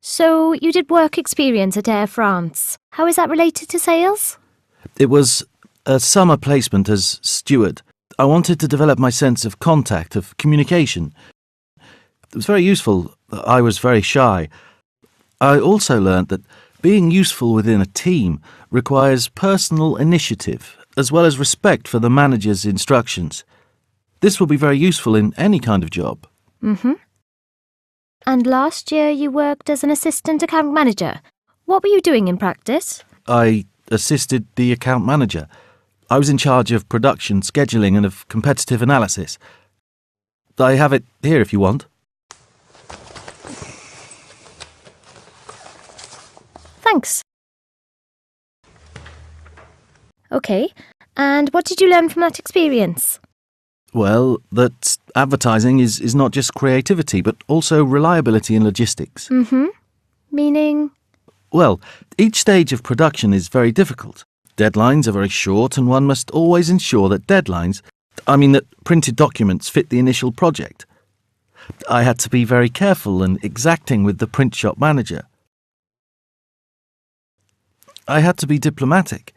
So you did work experience at Air France. How is that related to sales? It was a summer placement as steward. I wanted to develop my sense of contact, of communication. It was very useful. I was very shy. I also learnt that being useful within a team requires personal initiative, as well as respect for the manager's instructions. This will be very useful in any kind of job. And last year you worked as an assistant account manager. What were you doing in practice? I assisted the account manager. I was in charge of production, scheduling and of competitive analysis. I have it here if you want. Thanks. Okay, and what did you learn from that experience? Well, that advertising is not just creativity, but also reliability and logistics. Meaning? Well, each stage of production is very difficult. Deadlines are very short, and one must always ensure that that printed documents fit the initial project. I had to be very careful and exacting with the print shop manager. I had to be diplomatic.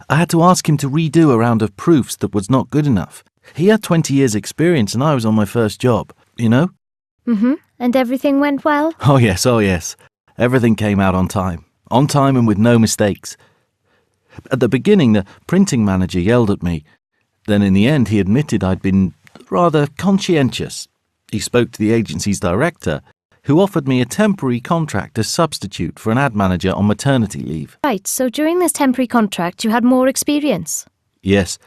I had to ask him to redo a round of proofs that was not good enough. He had 20 years' experience and I was on my first job, you know? And everything went well? Oh yes. Everything came out on time and with no mistakes. At the beginning, the printing manager yelled at me. Then in the end, he admitted I'd been rather conscientious. He spoke to the agency's director, who offered me a temporary contract as substitute for an ad manager on maternity leave. Right, so during this temporary contract you had more experience? Yes,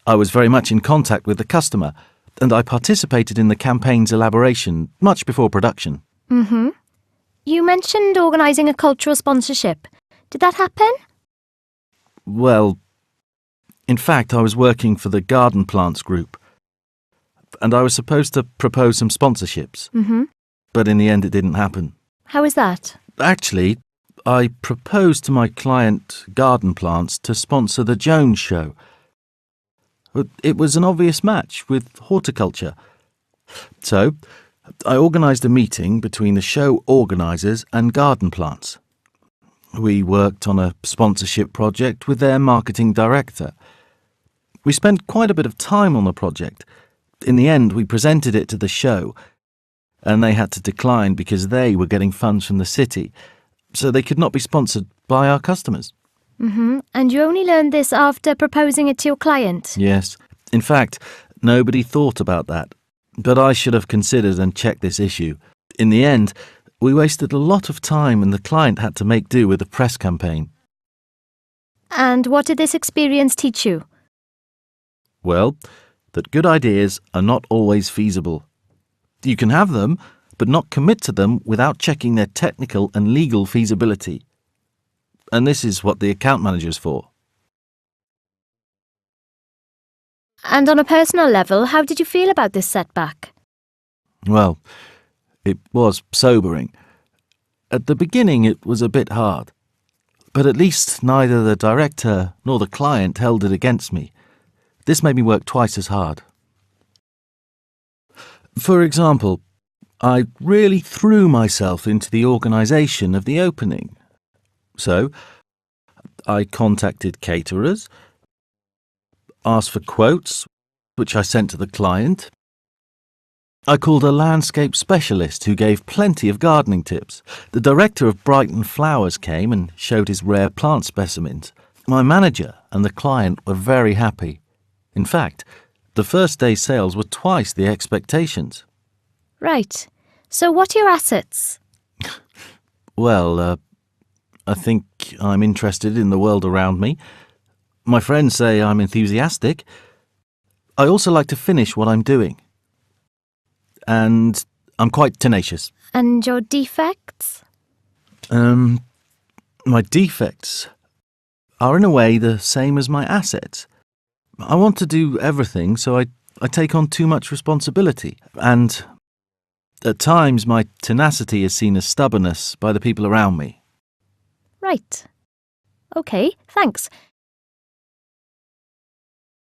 I was very much in contact with the customer, and I participated in the campaign's elaboration much before production. You mentioned organising a cultural sponsorship. Did that happen? Well, in fact, I was working for the garden plants group, and I was supposed to propose some sponsorships. But in the end it didn't happen. How is that? Actually, I proposed to my client, Garden Plants, to sponsor the Jones show. It was an obvious match with horticulture. So, I organised a meeting between the show organisers and Garden Plants. We worked on a sponsorship project with their marketing director. We spent quite a bit of time on the project. In the end, we presented it to the show, and they had to decline because they were getting funds from the city, so they could not be sponsored by our customers. And you only learned this after proposing it to your client? Yes. In fact, nobody thought about that, but I should have considered and checked this issue. In the end, we wasted a lot of time and the client had to make do with a press campaign. And what did this experience teach you? Well, that good ideas are not always feasible. You can have them, but not commit to them without checking their technical and legal feasibility. And this is what the account manager is for. And on a personal level, how did you feel about this setback? Well, it was sobering. At the beginning it was a bit hard, but at least neither the director nor the client held it against me. This made me work twice as hard. For example, I really threw myself into the organisation of the opening. So, I contacted caterers, asked for quotes, which I sent to the client. I called a landscape specialist who gave plenty of gardening tips. The director of Brighton Flowers came and showed his rare plant specimens. My manager and the client were very happy. In fact, the first day's sales were twice the expectations. Right. So what are your assets? Well, I think I'm interested in the world around me. My friends say I'm enthusiastic. I also like to finish what I'm doing. And I'm quite tenacious. And your defects? My defects are in a way the same as my assets. I want to do everything, so I take on too much responsibility. And at times my tenacity is seen as stubbornness by the people around me. Right. OK, thanks.